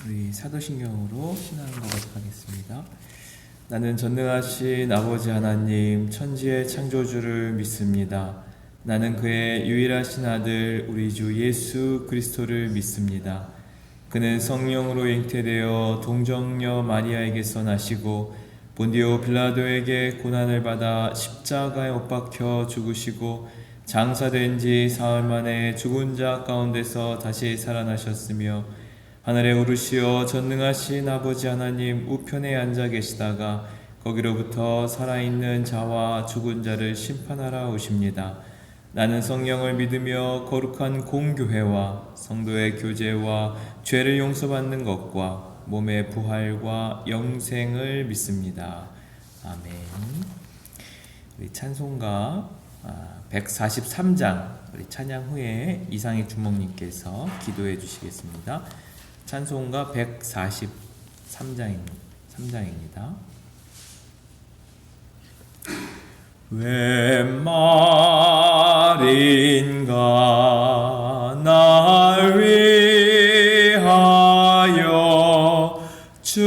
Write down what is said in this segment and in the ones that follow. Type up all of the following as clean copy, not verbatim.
우리 사도신경으로 신앙을 고백하겠습니다. 하겠습니다. 나는 전능하신 아버지 하나님 천지의 창조주를 믿습니다. 나는 그의 유일하신 아들 우리 주 예수 그리스도를 믿습니다. 그는 성령으로 잉태되어 동정녀 마리아에게서 나시고 본디오 빌라도에게 고난을 받아 십자가에 못 박혀 죽으시고 장사된 지 사흘 만에 죽은 자 가운데서 다시 살아나셨으며 하늘에 오르시어 전능하신 아버지 하나님 우편에 앉아 계시다가 거기로부터 살아있는 자와 죽은 자를 심판하러 오십니다. 나는 성령을 믿으며 거룩한 공교회와 성도의 교제와 죄를 용서받는 것과 몸의 부활과 영생을 믿습니다. 아멘. 우리 찬송가 143장 우리 찬양 후에 이상희 주목님께서 기도해 주시겠습니다. 찬송가 143장입니다. 웬 말인가 날 위하여 주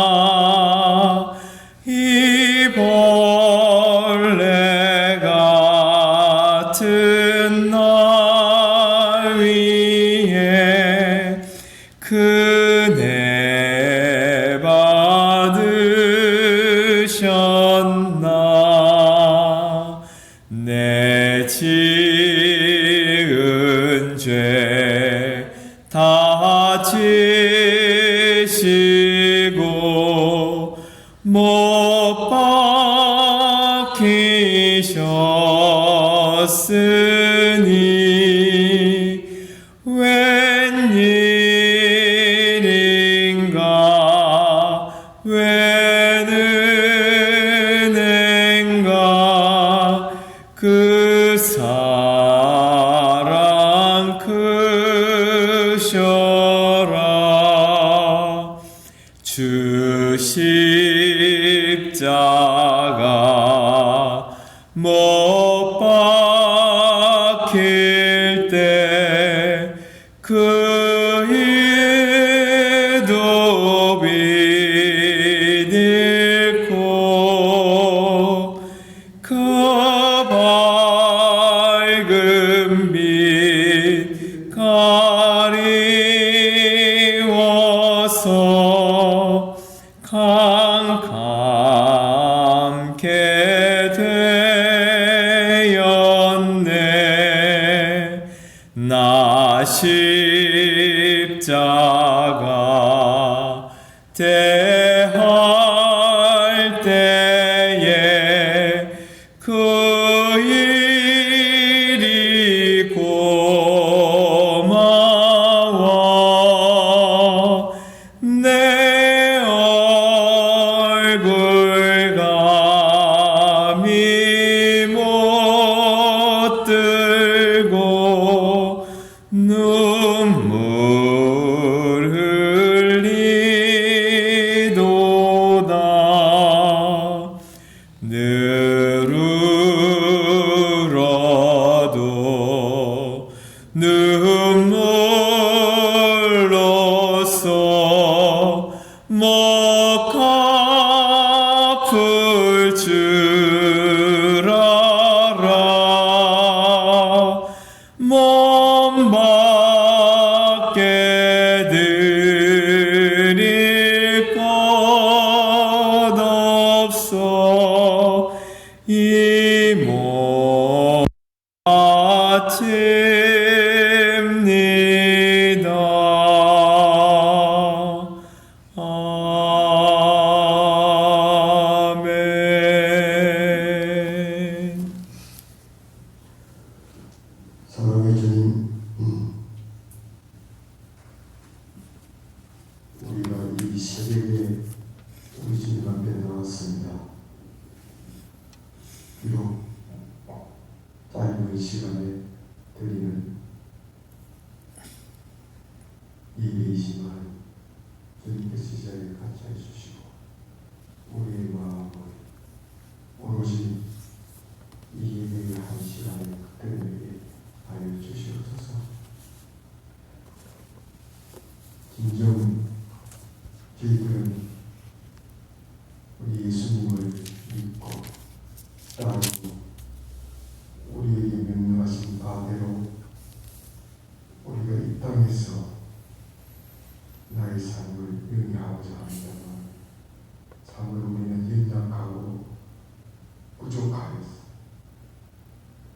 돌아가셨나 이 벌레 같은 날 위에 그네 받으셨나 내 지은 죄 다 지시고 못 박히셨으니 웬일인가 웬 은혜인가 그 사랑 크셔라 주 십자가 못 박힐 때 그 일도 비닐고 그 밝은 빛 가리워서 캄캄케 되었네 나 십자가 대할 때에 그 일이 고마워 내 얼굴 감히 못 들고 눈물 흘리도다 늘 울어도 눈물로써 못 갚을 줄 알아 몸 밖에 드릴 것 없어 이 몸 바칩니다. 아멘. 사랑의 주님, 우리가 이 새벽에 우리 주님 앞에 나왔습니다. 비록 짧은 시간에 드리는 예배이지만 주님께서 이 자리에 같이 해주시고 우리의 마음을 오로지 이 예배의 한 시간에 그들에게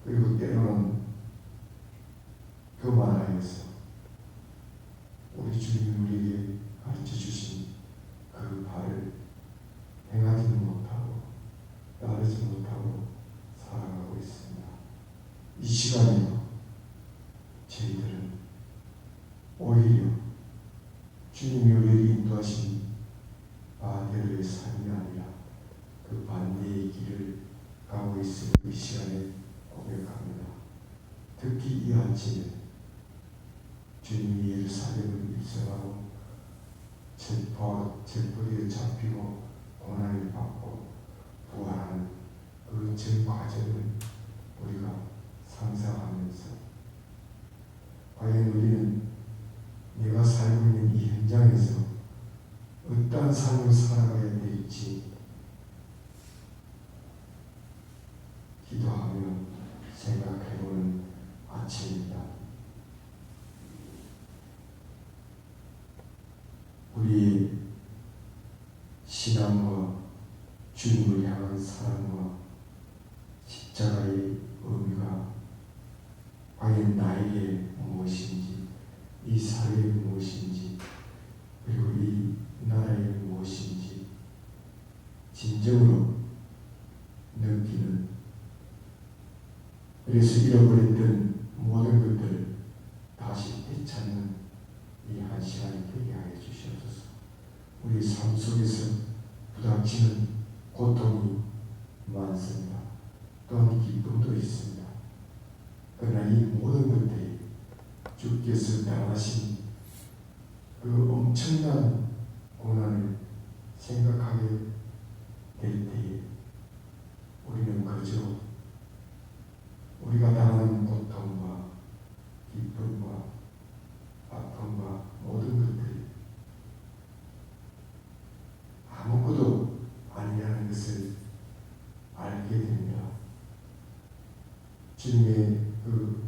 그리고 때로는 그만하여서 우리 주님이 우리에게 가르쳐 주신 그 발을 행하지는 못하고 따르지 못하고 살아가고 있습니다. 이 시간에도 저희들은 오히려 주님이 우리에게 인도하신 바대로의 삶이 아니라 그 반대의 길을 가고 있음을 이 시간에 고백합니다. 특히 이 아침에 주님이 예루살렘을 입성하고 젤포리에 잡히고 고난을 받고 부활하는 그 전 과정을 우리가 상상하면서 과연 우리는 내가 살고 있는 이 현장에서 어떠한 삶을 살아가야 될지 기도하며 생각해보는 아침입니다. 우리의 신앙과 주님을 향한 사랑과 십자가의 의미가 과연 나에게 무엇인지, 이 사회에 무엇인지, 그리고 이 나라에 무엇인지 진정으로 느끼는, 그래서 잃어버렸던 모든 것들을 다시 되찾는 이 한 시간이 되게 하여 주시옵소서. 우리 삶 속에서 부닥치는 고통이 많습니다. 또한 기쁨도 있습니다. 그러나 이 모든 것들이 주께서 당하신 그 엄청난 고난을 생각하게 될 때에 우리는 그저 우리가 당하는 고통과 기쁨과 아픔과 모든 것들이 아무것도 아니라는 것을 알게 됩니다. 주님의 그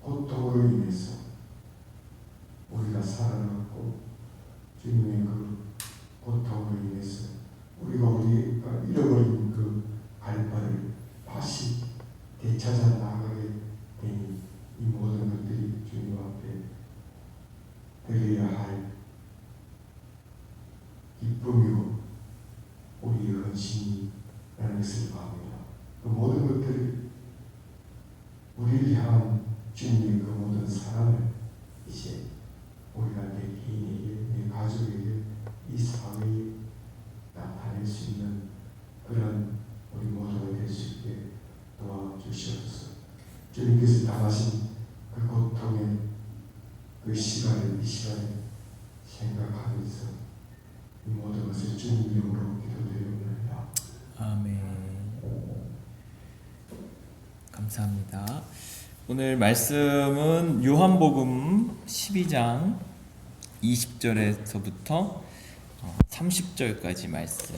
고통으로 인해서 우리가 살아났고, 주님의 그 고통으로 인해서 우리가 잃어버린 그 발발을 다시 되찾아 나가게 되니 이 모든 것들이 주님 앞에 드려야 할 기쁨이고 우리의 헌신이라는 것을 압니다. 그 모든 것들을 우리를 향한 주님의 그 모든 사랑을 이제 우리가 내 개인에게, 내 가족에게, 이 사회에 나타낼 수 있는 그런 우리 모두가 될 수 있게 도와주시옵소서. 주님께서 당하신 그 고통의 그 시간을 이 시간에 생각하면서 이 모든 것을 주님 이름으로 기도드립니다. 아멘. 감사합니다. 오늘 말씀은 요한복음 12장 20절에서부터 30절까지 말씀.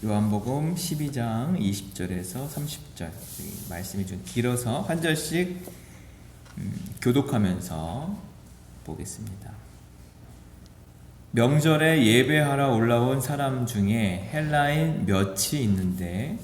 요한복음 12장 20절에서 30절. 말씀이 좀 길어서 한 절씩 교독하면서 보겠습니다. 명절에 예배하러 올라온 사람 중에 헬라인 몇이 있는데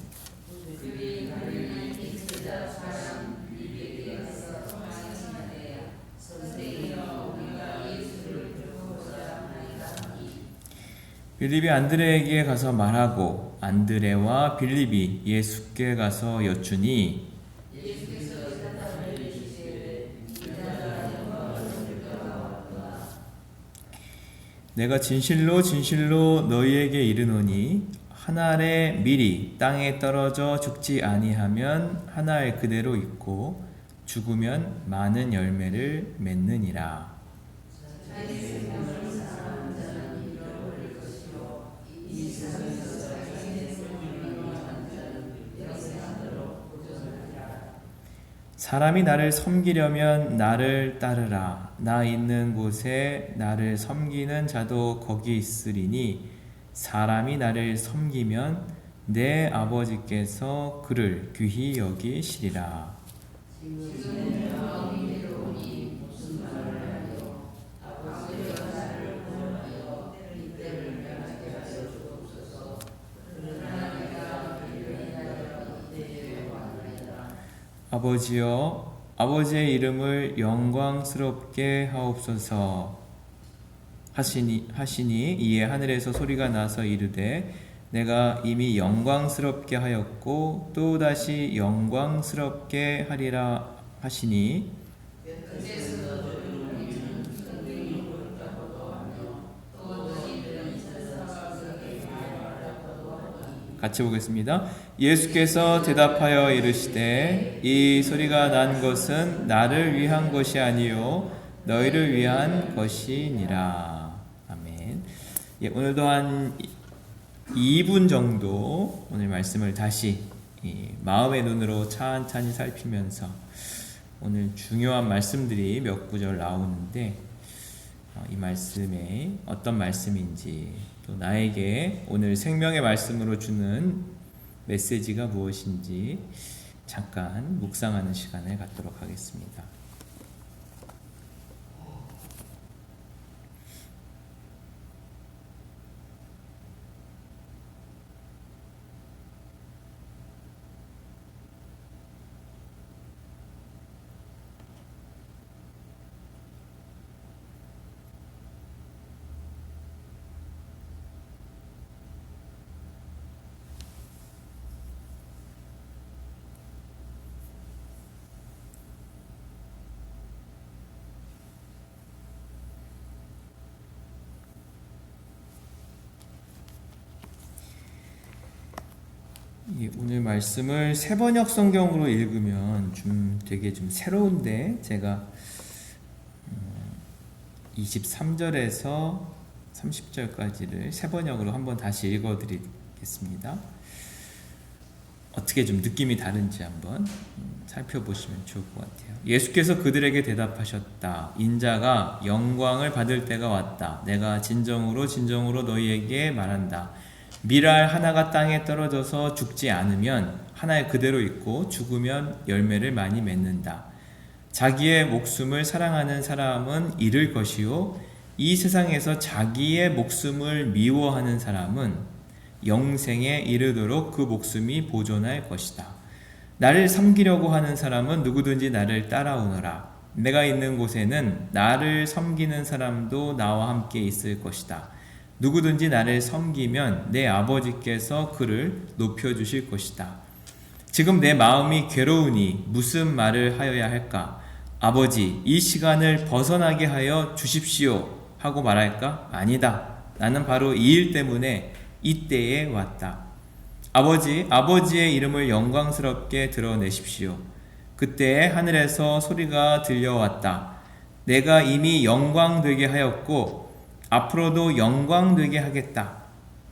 빌립이 안드레에게 가서 말하고 안드레와 빌립이 예수께 가서 여쭈니 내가 진실로 진실로 너희에게 이르노니 한 알의 밀이 땅에 떨어져 죽지 아니하면 한 알 그대로 있고 죽으면 많은 열매를 맺느니라. 사람이 나를 섬기려면 나를 따르라. 나 있는 곳에 나를 섬기는 자도 거기 있으리니 사람이 나를 섬기면 내 아버지께서 그를 귀히 여기시리라. 아버지여 아버지의 이름을 영광스럽게 하옵소서 하시니 이에 하늘에서 소리가 나서 이르되 내가 이미 영광스럽게 하였고 또다시 영광스럽게 하리라 하시니 같이 보겠습니다. 예수께서 대답하여 이르시되 이 소리가 난 것은 나를 위한 것이 아니요 너희를 위한 것이니라. 아멘. 예, 오늘도 한 2분 정도 오늘 말씀을 다시 마음의 눈으로 찬찬히 살피면서 오늘 중요한 말씀들이 몇 구절 나오는데 이 말씀에 어떤 말씀인지 또 나에게 오늘 생명의 말씀으로 주는 메시지가 무엇인지 잠깐 묵상하는 시간을 갖도록 하겠습니다. 오늘 말씀을 세번역 성경으로 읽으면 되게 새로운데 제가 23절에서 30절까지를 세번역으로 한번 다시 읽어드리겠습니다. 어떻게 느낌이 다른지 한번 살펴보시면 좋을 것 같아요. 예수께서 그들에게 대답하셨다. 인자가 영광을 받을 때가 왔다. 내가 진정으로 너희에게 말한다. 밀알 하나가 땅에 떨어져서 죽지 않으면 하나에 그대로 있고 죽으면 열매를 많이 맺는다. 자기의 목숨을 사랑하는 사람은 잃을 것이요 이 세상에서 자기의 목숨을 미워하는 사람은 영생에 이르도록 그 목숨이 보존할 것이다. 나를 섬기려고 하는 사람은 누구든지 나를 따라오너라. 내가 있는 곳에는 나를 섬기는 사람도 나와 함께 있을 것이다. 누구든지 나를 섬기면 내 아버지께서 그를 높여주실 것이다. 지금 내 마음이 괴로우니 무슨 말을 하여야 할까? 아버지, 이 시간을 벗어나게 하여 주십시오 하고 말할까? 아니다. 나는 바로 이 일 때문에 이때에 왔다. 아버지의 이름을 영광스럽게 드러내십시오. 그때 하늘에서 소리가 들려왔다. 내가 이미 영광되게 하였고 앞으로도 영광되게 하겠다.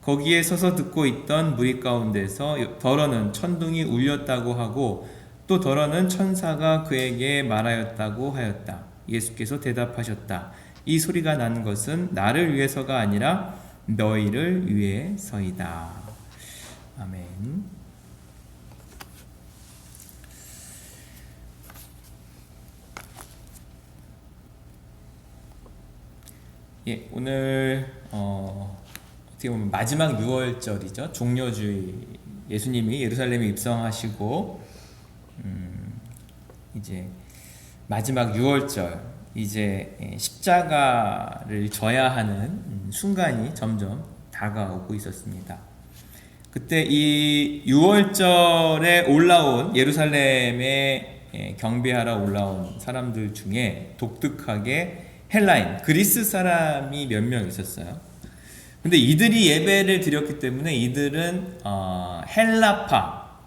거기에 서서 듣고 있던 무리 가운데서 더러는 천둥이 울렸다고 하고 또 더러는 천사가 그에게 말하였다고 하였다. 예수께서 대답하셨다. 이 소리가 난 것은 나를 위해서가 아니라 너희를 위해서이다. 아멘. 예, 오늘 어떻게 보면 마지막 6월절이죠. 종려주의. 예수님이 예루살렘에 입성하시고 이제 마지막 6월절, 이제 십자가를 져야 하는 순간이 점점 다가오고 있었습니다. 그때 이 6월절에 올라온 예루살렘에 경배하러 올라온 사람들 중에 독특하게 헬라인, 그리스 사람이 몇 명 있었어요. 근데 이들이 예배를 드렸기 때문에 이들은 헬라파,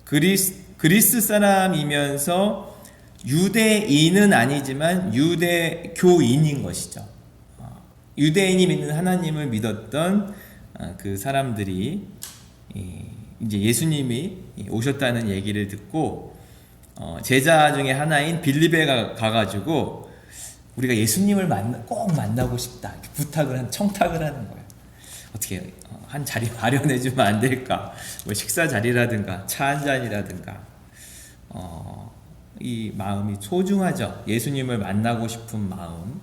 그리스 사람이면서 유대인은 아니지만 유대교인인 것이죠. 유대인이 믿는 하나님을 믿었던 그 사람들이 이제 예수님이 오셨다는 얘기를 듣고 제자 중에 하나인 빌립에 가가지고 우리가 예수님을 꼭 만나고 싶다 이렇게 청탁을 하는 거예요. 어떻게 한 자리 마련해 주면 안 될까? 뭐 식사 자리라든가 차 한 잔이라든가. 이 마음이 소중하죠. 예수님을 만나고 싶은 마음.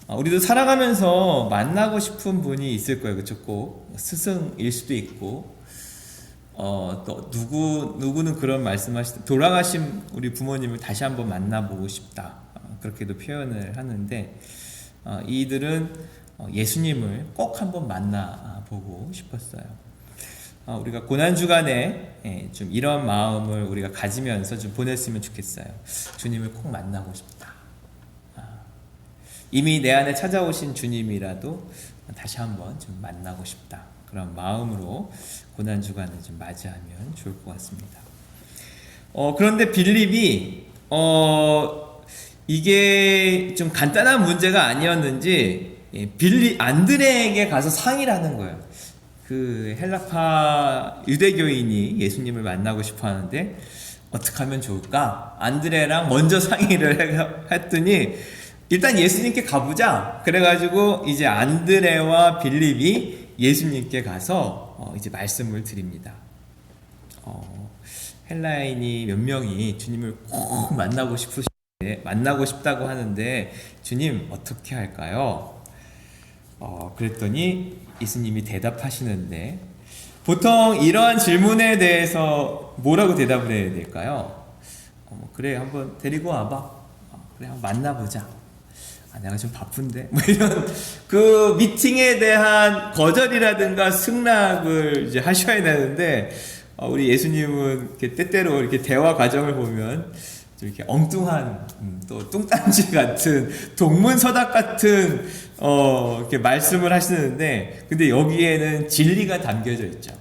우리도 살아가면서 만나고 싶은 분이 있을 거예요. 그렇죠? 꼭 스승일 수도 있고 또 누구는 그런 말씀하시다. 돌아가신 우리 부모님을 다시 한번 만나보고 싶다. 그렇게도 표현을 하는데 이들은 예수님을 꼭 한번 만나보고 싶었어요. 우리가 고난주간에 좀 이런 마음을 우리가 가지면서 좀 보냈으면 좋겠어요. 주님을 꼭 만나고 싶다. 이미 내 안에 찾아오신 주님이라도 다시 한번 좀 만나고 싶다. 그런 마음으로 고난주간을 좀 맞이하면 좋을 것 같습니다. 그런데 빌립이 이게 좀 간단한 문제가 아니었는지 안드레에게 가서 상의를 하는 거예요. 그 헬라파 유대교인이 예수님을 만나고 싶어 하는데 어떻게 하면 좋을까? 안드레랑 먼저 상의를 했더니 일단 예수님께 가보자. 그래가지고 이제 안드레와 빌립이 예수님께 가서 이제 말씀을 드립니다. 헬라인이 몇 명이 주님을 꼭 만나고 싶다고 하는데 주님 어떻게 할까요? 그랬더니 예수님이 대답하시는데 보통 이러한 질문에 대해서 뭐라고 대답을 해야 될까요? 그래 한번 데리고 와봐. 그래 한번 만나보자. 내가 좀 바쁜데 뭐 이런 그 미팅에 대한 거절이라든가 승낙을 이제 하셔야 되는데 우리 예수님은 이렇게 때때로 이렇게 대화 과정을 보면 좀 이렇게 엉뚱한 또 뚱딴지 같은 동문서답 같은 이렇게 말씀을 하시는데 근데 여기에는 진리가 담겨져 있죠.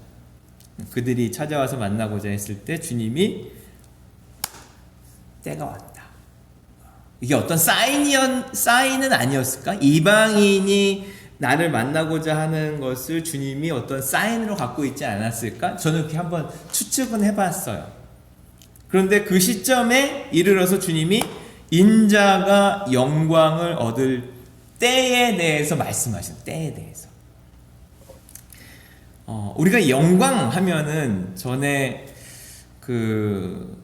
그들이 찾아와서 만나고자 했을 때 주님이 때가 왔다. 이게 어떤 사인은 아니었을까? 이방인이 나를 만나고자 하는 것을 주님이 어떤 사인으로 갖고 있지 않았을까? 저는 이렇게 한번 추측은 해봤어요. 그런데 그 시점에 이르러서 주님이 인자가 영광을 얻을 때에 대해서 말씀하신 때에 대해서. 우리가 영광 하면은 전에 그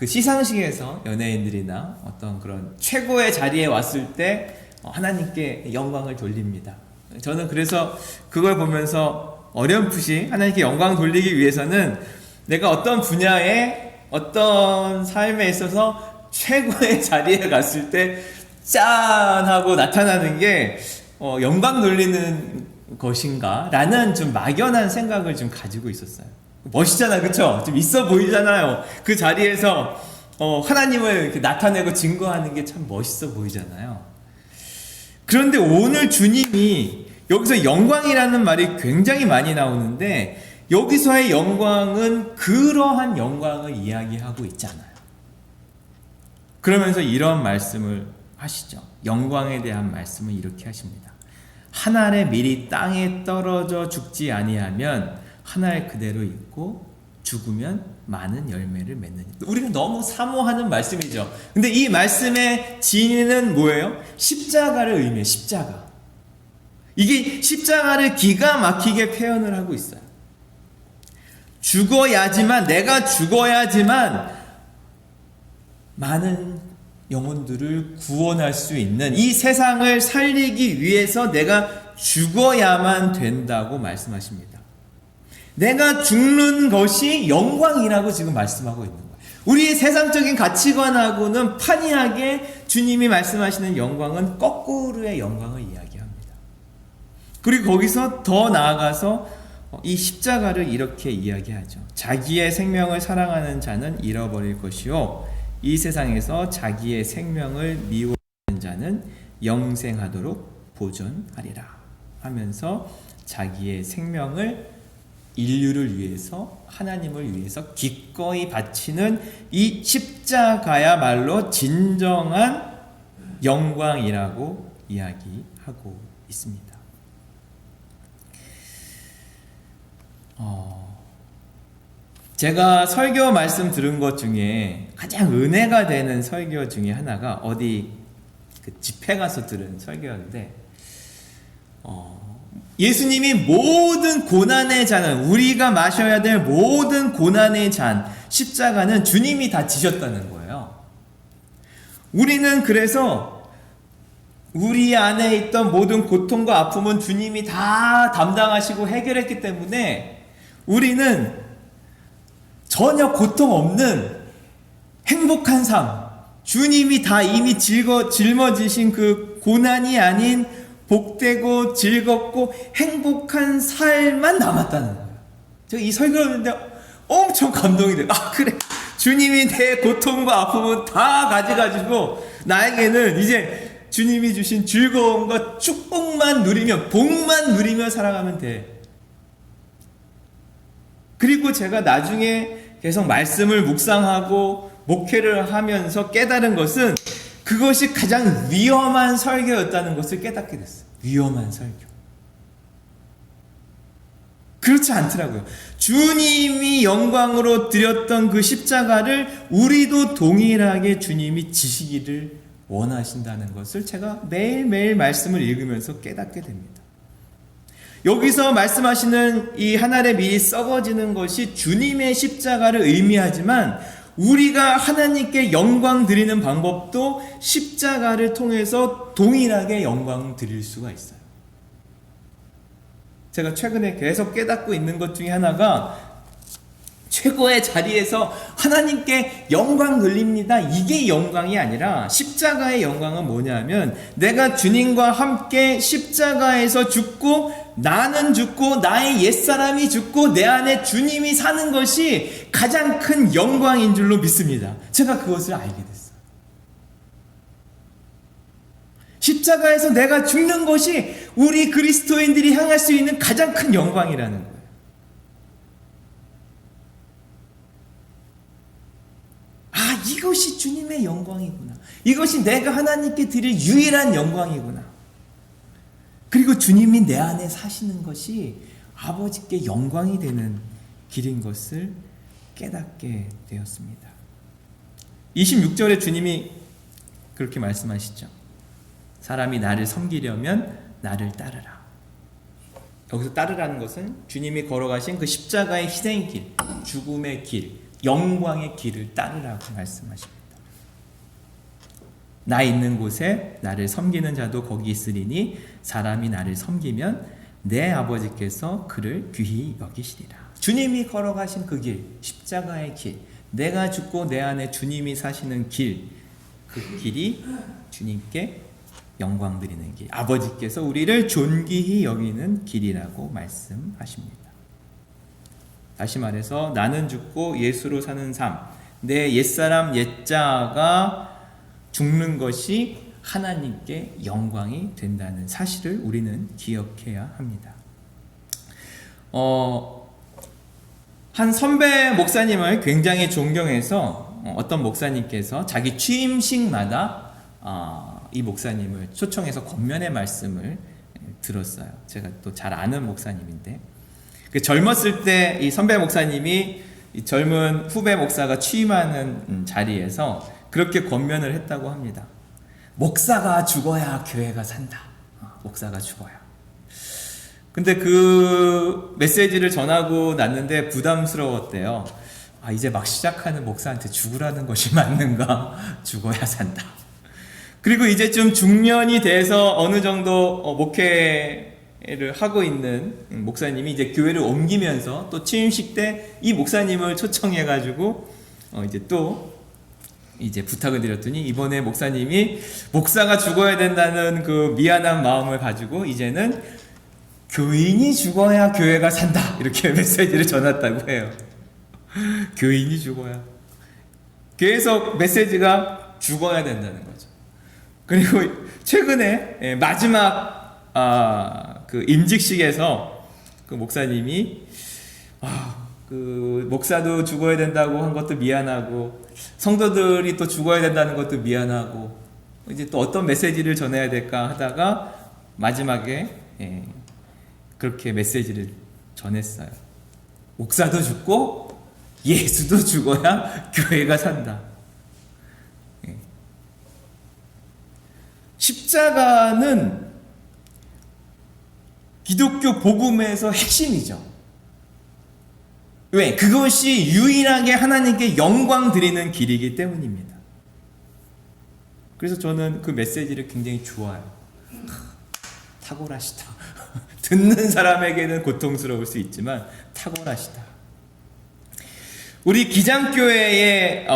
시상식에서 연예인들이나 어떤 그런 최고의 자리에 왔을 때 하나님께 영광을 돌립니다. 저는 그래서 그걸 보면서 어렴풋이 하나님께 영광 돌리기 위해서는 내가 어떤 분야에 어떤 삶에 있어서 최고의 자리에 갔을 때 짠 하고 나타나는 게 영광 돌리는 것인가 라는 좀 막연한 생각을 좀 가지고 있었어요. 멋있잖아, 그쵸? 좀 있어 보이잖아요. 그 자리에서 하나님을 이렇게 나타내고 증거하는 게 참 멋있어 보이잖아요. 그런데 오늘 주님이 여기서 영광이라는 말이 굉장히 많이 나오는데 여기서의 영광은 그러한 영광을 이야기하고 있잖아요. 그러면서 이런 말씀을 하시죠. 영광에 대한 말씀을 이렇게 하십니다. 한 알의 밀이 땅에 떨어져 죽지 아니하면 한 알 그대로 있고 죽으면 많은 열매를 맺느니. 우리가 너무 사모하는 말씀이죠. 근데 이 말씀의 진리는 뭐예요? 십자가를 의미해요. 십자가. 이게 십자가를 기가 막히게 표현을 하고 있어요. 내가 죽어야지만 많은 영혼들을 구원할 수 있는 이 세상을 살리기 위해서 내가 죽어야만 된다고 말씀하십니다. 내가 죽는 것이 영광이라고 지금 말씀하고 있는 거예요. 우리의 세상적인 가치관하고는 판이하게 주님이 말씀하시는 영광은 거꾸로의 영광을 이야기합니다. 그리고 거기서 더 나아가서 이 십자가를 이렇게 이야기하죠. 자기의 생명을 사랑하는 자는 잃어버릴 것이요 이 세상에서 자기의 생명을 미워하는 자는 영생하도록 보존하리라 하면서 자기의 생명을 인류를 위해서 하나님을 위해서 기꺼이 바치는 이 십자가야말로 진정한 영광이라고 이야기하고 있습니다. 제가 설교 말씀 들은 것 중에 가장 은혜가 되는 설교 중에 하나가 어디 그 집회 가서 들은 설교였는데 예수님이 모든 고난의 잔은 우리가 마셔야 될 모든 고난의 잔 십자가는 주님이 다 지셨다는 거예요. 우리는 그래서 우리 안에 있던 모든 고통과 아픔은 주님이 다 담당하시고 해결했기 때문에 우리는 전혀 고통 없는 행복한 삶, 주님이 다 이미 짊어지신 그 고난이 아닌 복되고 즐겁고 행복한 삶만 남았다는 거예요. 제가 이 설교를 했는데 엄청 감동이 돼요. 아, 그래. 주님이 내 고통과 아픔은 다 가져가지고 나에게는 이제 주님이 주신 즐거움과 축복만 누리며 복만 누리며 살아가면 돼. 그리고 제가 나중에 계속 말씀을 묵상하고 목회를 하면서 깨달은 것은 그것이 가장 위험한 설교였다는 것을 깨닫게 됐어요. 위험한 설교. 그렇지 않더라고요. 주님이 영광으로 드렸던 그 십자가를 우리도 동일하게 주님이 지시기를 원하신다는 것을 제가 매일매일 말씀을 읽으면서 깨닫게 됩니다. 여기서 말씀하시는 이 한 알의 밀이 썩어지는 것이 주님의 십자가를 의미하지만 우리가 하나님께 영광 드리는 방법도 십자가를 통해서 동일하게 영광 드릴 수가 있어요. 제가 최근에 계속 깨닫고 있는 것 중에 하나가 최고의 자리에서 하나님께 영광 돌립니다. 이게 영광이 아니라 십자가의 영광은 뭐냐면 내가 주님과 함께 십자가에서 죽고 나는 죽고 나의 옛사람이 죽고 내 안에 주님이 사는 것이 가장 큰 영광인 줄로 믿습니다. 제가 그것을 알게 됐어요. 십자가에서 내가 죽는 것이 우리 그리스도인들이 향할 수 있는 가장 큰 영광이라는 거예요. 아, 이것이 주님의 영광이구나. 이것이 내가 하나님께 드릴 유일한 영광이구나. 그리고 주님이 내 안에 사시는 것이 아버지께 영광이 되는 길인 것을 깨닫게 되었습니다. 26절에 주님이 그렇게 말씀하시죠. 사람이 나를 섬기려면 나를 따르라. 여기서 따르라는 것은 주님이 걸어가신 그 십자가의 희생의 길, 죽음의 길, 영광의 길을 따르라고 말씀하십니다. 나 있는 곳에 나를 섬기는 자도 거기 있으리니 사람이 나를 섬기면 내 아버지께서 그를 귀히 여기시리라. 주님이 걸어가신 그 길, 십자가의 길, 내가 죽고 내 안에 주님이 사시는 길, 그 길이 주님께 영광 드리는 길, 아버지께서 우리를 존귀히 여기는 길이라고 말씀하십니다. 다시 말해서 나는 죽고 예수로 사는 삶, 내 옛사람 옛자가 죽는 것이 하나님께 영광이 된다는 사실을 우리는 기억해야 합니다. 한 선배 목사님을 굉장히 존경해서 어떤 목사님께서 자기 취임식마다 이 목사님을 초청해서 권면의 말씀을 들었어요. 제가 또 잘 아는 목사님인데 젊었을 때 이 선배 목사님이 이 젊은 후배 목사가 취임하는 자리에서 그렇게 권면을 했다고 합니다. 목사가 죽어야 교회가 산다. 목사가 죽어야. 근데 그 메시지를 전하고 났는데 부담스러웠대요. 이제 막 시작하는 목사한테 죽으라는 것이 맞는가? 죽어야 산다. 그리고 이제 좀 중년이 돼서 어느 정도 목회를 하고 있는 목사님이 이제 교회를 옮기면서 또 취임식 때 이 목사님을 초청해가지고 이제 또 이제 부탁을 드렸더니 이번에 목사님이 목사가 죽어야 된다는 그 미안한 마음을 가지고 이제는 교인이 죽어야 교회가 산다 이렇게 메시지를 전했다고 해요. 교인이 죽어야. 계속 메시지가 죽어야 된다는 거죠. 그리고 최근에 마지막 그 임직식에서 그 목사님이 그 목사도 죽어야 된다고 한 것도 미안하고 성도들이 또 죽어야 된다는 것도 미안하고 이제 또 어떤 메시지를 전해야 될까 하다가 마지막에 그렇게 메시지를 전했어요. 목사도 죽고 예수도 죽어야 교회가 산다. 십자가는 기독교 복음에서 핵심이죠. 왜? 그것이 유일하게 하나님께 영광 드리는 길이기 때문입니다. 그래서 저는 그 메시지를 굉장히 좋아해요. 탁월하시다. 듣는 사람에게는 고통스러울 수 있지만 탁월하시다. 우리 기장교회의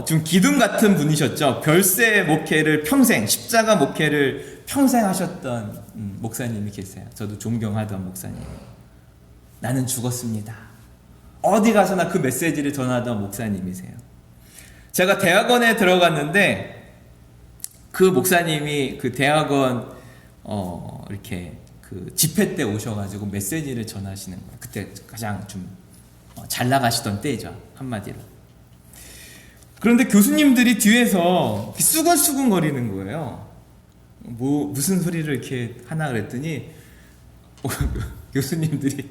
좀 기둥 같은 분이셨죠. 별세 목회를 평생, 십자가 목회를 평생 하셨던 목사님이 계세요. 저도 존경하던 목사님. 나는 죽었습니다. 어디 가서나 그 메시지를 전하던 목사님이세요. 제가 대학원에 들어갔는데 그 목사님이 그 대학원 이렇게 그 집회 때 오셔가지고 메시지를 전하시는 거예요. 그때 가장 좀 잘 나가시던 때죠, 한마디로. 그런데 교수님들이 뒤에서 수근수근 거리는 거예요. 무슨 소리를 이렇게 하나 그랬더니 교수님들이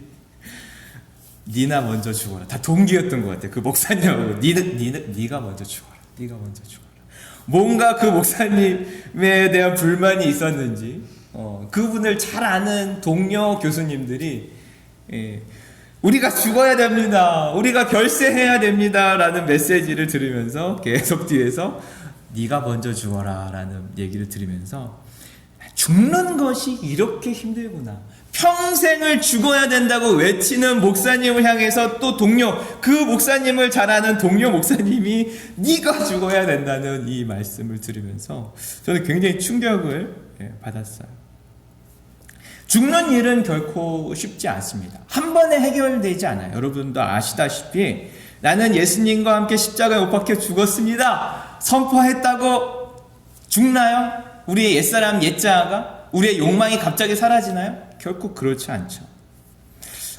니나 먼저 죽어라. 다 동기였던 것 같아요. 그 목사님하고 니가 먼저 죽어라. 니가 먼저 죽어라. 뭔가 그 목사님에 대한 불만이 있었는지 그분을 잘 아는 동료 교수님들이 우리가 죽어야 됩니다. 우리가 별세해야 됩니다. 라는 메시지를 들으면서 계속 뒤에서 네가 먼저 죽어라 라는 얘기를 들으면서 죽는 것이 이렇게 힘들구나. 평생을 죽어야 된다고 외치는 목사님을 향해서 또 그 목사님을 잘 아는 동료 목사님이 네가 죽어야 된다는 이 말씀을 들으면서 저는 굉장히 충격을 받았어요. 죽는 일은 결코 쉽지 않습니다. 한 번에 해결되지 않아요. 여러분도 아시다시피 나는 예수님과 함께 십자가에 못 박혀 죽었습니다. 선포했다고 죽나요? 우리의 옛사람 옛자아가? 우리의 욕망이 갑자기 사라지나요? 결코 그렇지 않죠.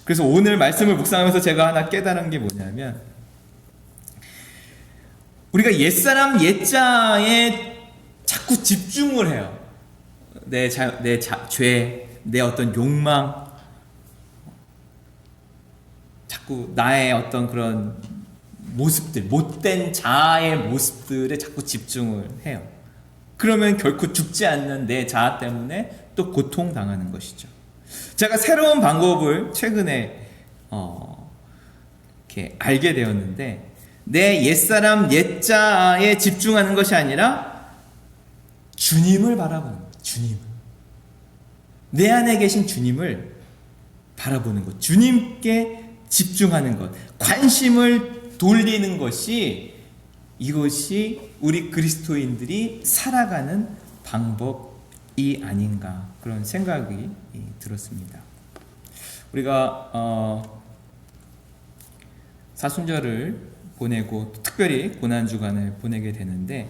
그래서 오늘 말씀을 묵상하면서 제가 하나 깨달은 게 뭐냐면 우리가 옛사람 옛자에 자꾸 집중을 해요. 내 죄, 내 어떤 욕망, 자꾸 나의 어떤 그런 모습들, 못된 자아의 모습들에 자꾸 집중을 해요. 그러면 결코 죽지 않는 내 자아 때문에 또 고통당하는 것이죠. 제가 새로운 방법을 최근에 이렇게 알게 되었는데 내 옛사람 옛자아에 집중하는 것이 아니라 주님을 바라보는 거예요. 주님을. 내 안에 계신 주님을 바라보는 것, 주님께 집중하는 것, 관심을 돌리는 것이 이것이 우리 그리스도인들이 살아가는 방법이 아닌가 그런 생각이 들었습니다. 우리가 사순절을 보내고 특별히 고난주간을 보내게 되는데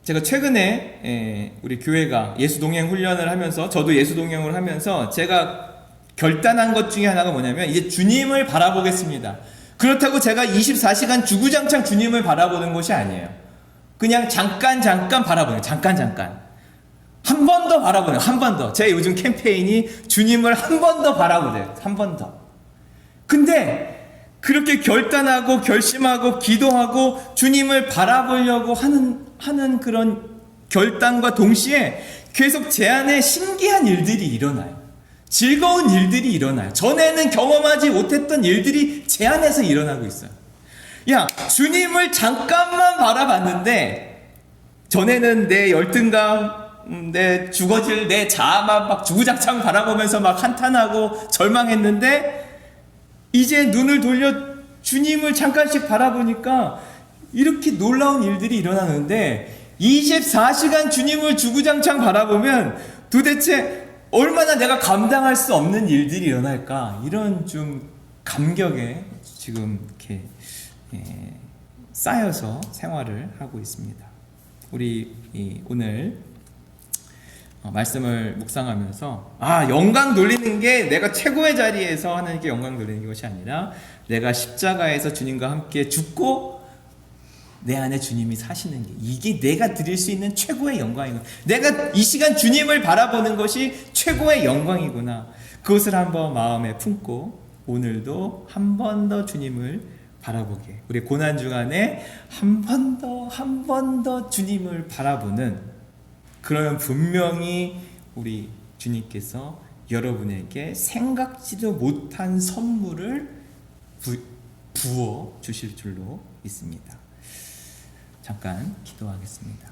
제가 최근에 우리 교회가 예수동행 훈련을 하면서 저도 예수동행을 하면서 제가 결단한 것 중에 하나가 뭐냐면 이제 주님을 바라보겠습니다. 그렇다고 제가 24시간 주구장창 주님을 바라보는 것이 아니에요. 그냥 잠깐 바라보는, 잠깐 한 번 더 바라보는, 한 번 더. 제 요즘 캠페인이 주님을 한 번 더 바라보세요. 한 번 더. 근데 그렇게 결단하고 결심하고 기도하고 주님을 바라보려고 하는 그런 결단과 동시에 계속 제 안에 신기한 일들이 일어나요. 즐거운 일들이 일어나요. 전에는 경험하지 못했던 일들이 제 안에서 일어나고 있어요. 야, 주님을 잠깐만 바라봤는데 전에는 내 열등감, 내 죽어질 내 자아만 막 주구장창 바라보면서 막 한탄하고 절망했는데 이제 눈을 돌려 주님을 잠깐씩 바라보니까 이렇게 놀라운 일들이 일어나는데 24시간 주님을 주구장창 바라보면 도대체 얼마나 내가 감당할 수 없는 일들이 일어날까 이런 좀 감격에 지금 이렇게 쌓여서 생활을 하고 있습니다. 우리 오늘 말씀을 묵상하면서 영광 돌리는 게 내가 최고의 자리에서 하나님께 영광 돌리는 것이 아니라 내가 십자가에서 주님과 함께 죽고 내 안에 주님이 사시는 게 이게 내가 드릴 수 있는 최고의 영광이구나. 내가 이 시간 주님을 바라보는 것이 최고의 영광이구나. 그것을 한번 마음에 품고 오늘도 한 번 더 주님을 바라보게. 우리 고난주간에 한 번 더 주님을 바라보는 그러면 분명히 우리 주님께서 여러분에게 생각지도 못한 선물을 부어 주실 줄로 믿습니다. 잠깐 기도하겠습니다.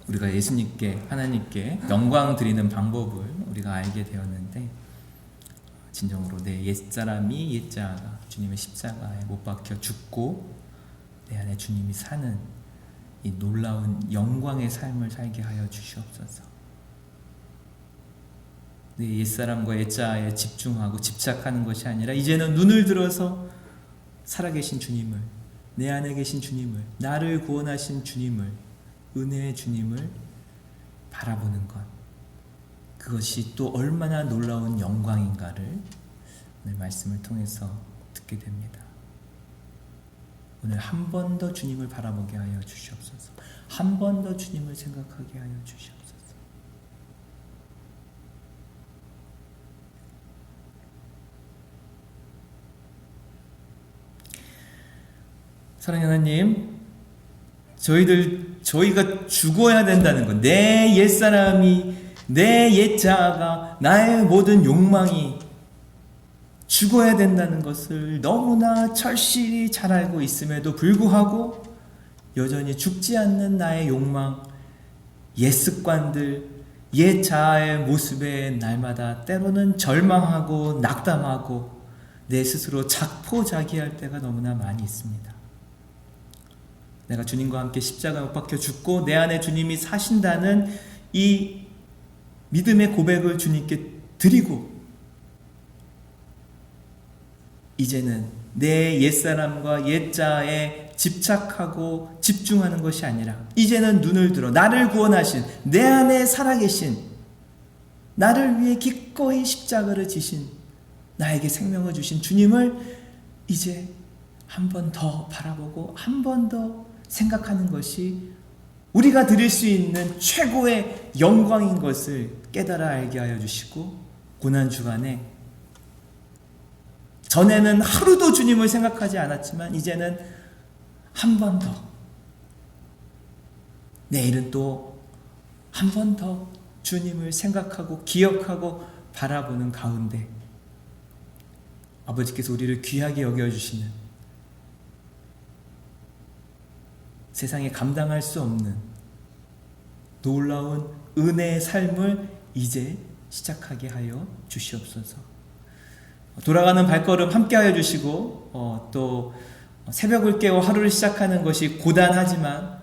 우리가 예수님께 하나님께 영광 드리는 방법을 우리가 알게 되었는데 진정으로 내 옛사람이 옛자아가 주님의 십자가에 못 박혀 죽고 내 안에 주님이 사는 이 놀라운 영광의 삶을 살게 하여 주시옵소서. 내 옛사람과 옛자아에 집중하고 집착하는 것이 아니라 이제는 눈을 들어서 살아계신 주님을, 내 안에 계신 주님을, 나를 구원하신 주님을, 은혜의 주님을 바라보는 것, 그것이 또 얼마나 놀라운 영광인가를 오늘 말씀을 통해서 듣게 됩니다. 오늘 한 번 더 주님을 바라보게 하여 주시옵소서. 한 번 더 주님을 생각하게 하여 주시옵소서. 사랑하는 하나님, 저희가 죽어야 된다는 것, 내 옛사람이, 내 옛자아가, 나의 모든 욕망이 죽어야 된다는 것을 너무나 철실히 잘 알고 있음에도 불구하고 여전히 죽지 않는 나의 욕망, 옛 습관들, 옛 자아의 모습에 날마다 때로는 절망하고 낙담하고 내 스스로 자포자기할 때가 너무나 많이 있습니다. 내가 주님과 함께 십자가에 못 박혀 죽고 내 안에 주님이 사신다는 이 믿음의 고백을 주님께 드리고 이제는 내 옛사람과 옛자아에 집착하고 집중하는 것이 아니라 이제는 눈을 들어 나를 구원하신, 내 안에 살아계신, 나를 위해 기꺼이 십자가를 지신, 나에게 생명을 주신 주님을 이제 한 번 더 바라보고 한 번 더 생각하는 것이 우리가 드릴 수 있는 최고의 영광인 것을 깨달아 알게 하여 주시고, 고난주간에 전에는 하루도 주님을 생각하지 않았지만 이제는 한 번 더, 내일은 또 한 번 더 주님을 생각하고 기억하고 바라보는 가운데 아버지께서 우리를 귀하게 여겨주시는, 세상에 감당할 수 없는 놀라운 은혜의 삶을 이제 시작하게 하여 주시옵소서. 돌아가는 발걸음 함께 하여 주시고, 또 새벽을 깨워 하루를 시작하는 것이 고단하지만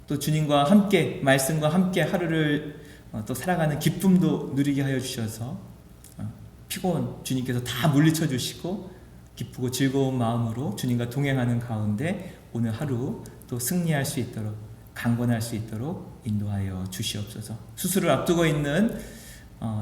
또 주님과 함께, 말씀과 함께 하루를 또 살아가는 기쁨도 누리게 하여 주셔서 피곤 주님께서 다 물리쳐 주시고 기쁘고 즐거운 마음으로 주님과 동행하는 가운데 오늘 하루 또 승리할 수 있도록, 강건할 수 있도록 인도하여 주시옵소서. 수술을 앞두고 있는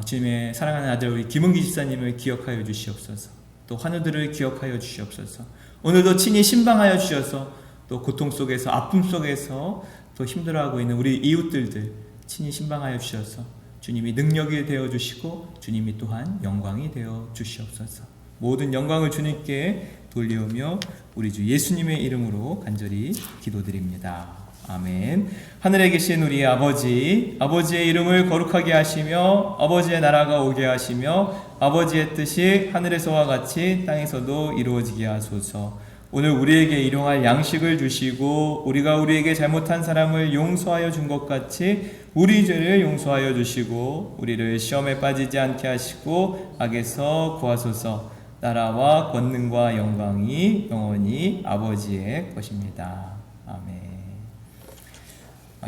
주님의 사랑하는 아들 우리 김은기 집사님을 기억하여 주시옵소서. 또 환우들을 기억하여 주시옵소서. 오늘도 친히 신방하여 주셔서 또 고통 속에서, 아픔 속에서 또 힘들어하고 있는 우리 이웃들을 친히 신방하여 주셔서 주님이 능력이 되어 주시고 주님이 또한 영광이 되어 주시옵소서. 모든 영광을 주님께 돌리오며 우리 주 예수님의 이름으로 간절히 기도드립니다. 아멘. 하늘에 계신 우리 아버지, 아버지의 이름을 거룩하게 하시며 아버지의 나라가 오게 하시며 아버지의 뜻이 하늘에서와 같이 땅에서도 이루어지게 하소서. 오늘 우리에게 일용할 양식을 주시고 우리가 우리에게 잘못한 사람을 용서하여 준 것 같이 우리 죄를 용서하여 주시고 우리를 시험에 빠지지 않게 하시고 악에서 구하소서. 나라와 권능과 영광이 영원히 아버지의 것입니다. 아멘.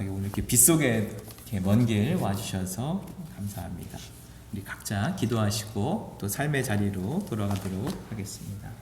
오늘 이렇게 빗속에 먼 길 와주셔서 감사합니다. 우리 각자 기도하시고 또 삶의 자리로 돌아가도록 하겠습니다.